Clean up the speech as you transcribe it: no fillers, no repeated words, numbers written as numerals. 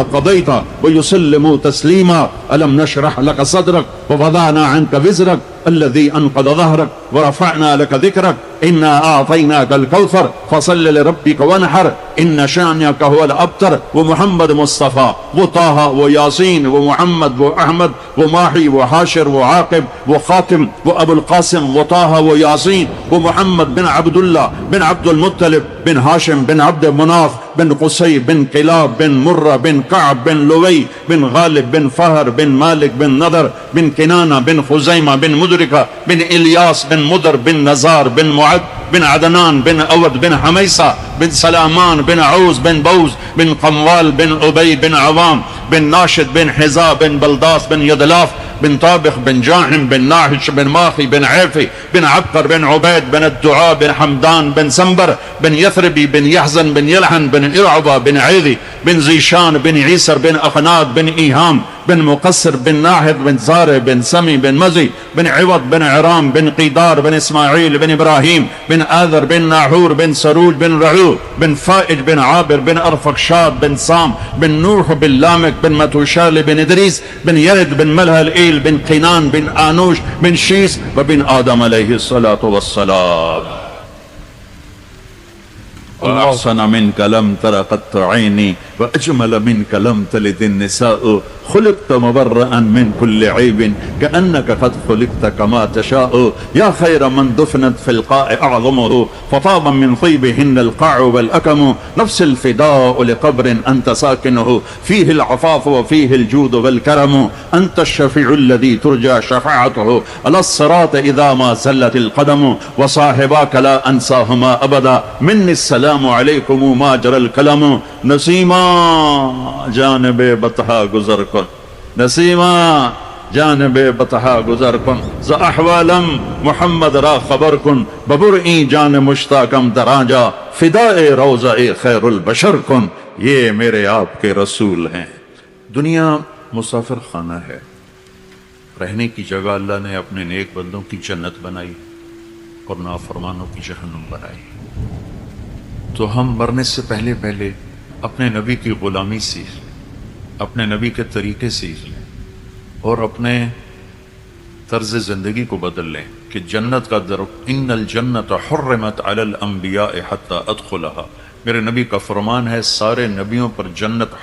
قضيت ويسلموا تسليما ألم نشرح لك صدرك ووضعنا عنك وزرك الذي أنقض ظهرك ورفعنا لك ذكرك إنا أعطيناك الكوثر فصل لربك وانحر إن شانئك هو الأبتر. ومحمد مصطفى وطه وياسين ومحمد وأحمد وماحي وحاشر وعاقب وخاتم وأبو القاسم وطه وياسين ومحمد بن عبد الله بن عبد المطلب بن هاشم بن عبد مناف بن قصي بن كلاب بن مرة بن كعب بن لوي بن غالب بن فهر بن مالك بن نضر بن كنانة بن خزيمة بن مدركة بن إلياس بن مدر بن نزار بن معد بن عدنان بن أود بن حميصة بن سلامان بن عوز بن بوز بن قموال بن أبي بن عوام بن ناشد بن حزا بن بلداس بن يدلاف بن طابخ بن جاحم بن ناهش بن ماخي بن عيفي بن عبقر بن عبيد بن الدعاء بن حمدان بن سنبر بن يثربي بن يحزن بن يلحن بن إرعبة بن عيذي بن زيشان بن عيسر بن أخناد بن إيهام بن مقصر بن ناهر بن زارع بن سمي بن مزي بن عوض بن عرام بن قيدار بن إسماعيل بن إبراهيم بن آذر بن ناحور بن سروج بن رعو بن فائج بن عابر بن أرفقشاد بن سام بن نوح بن لامك بن متوشال بن إدريس بن يرد بن ملهلئيل بن قينان بن آنوش بن شيس وبن آدم عليه الصلاة والسلام. وأحسن منك لم تر قط عيني وأجمل منك لم تلد النساء خلقت مبرأ من كل عيب كأنك قد خلقت كما تشاء يا خير من دفنت في القاع أعظمه فطاب من طيبهن القاع والأكم نفس الفداء لقبر أنت ساكنه فيه العفاف وفيه الجود والكرم أنت الشفيع الذي ترجى شفاعته على الصراط إذا ما زلت القدم وصاحباك لا أنساهما أبدا مني السلام عليكم ما جرى الكلام نسيما جانب بطحا گزر کن نسیما جانب بطحا گزر کن ز احوالم محمد را خبر کن ببرئی جان مشتاقم دراجا فدائے روضہ خیر البشر کن. یہ میرے آپ کے رسول ہیں. دنیا مسافر خانہ ہے. رہنے کی جگہ اللہ نے اپنے نیک بندوں کی جنت بنائی اور نافرمانوں کی جہنم بنائی. تو ہم مرنے سے پہلے پہلے اپنے نبی کی غلامی سیکھ لیں, اپنے نبی کے طریقے سیکھ لیں اور اپنے طرز زندگی کو بدل لیں کہ جنت کا در ان الجنت حرمت علی الانبیاء حتی ادخلها. میرے نبی کا فرمان ہے سارے نبیوں پر جنت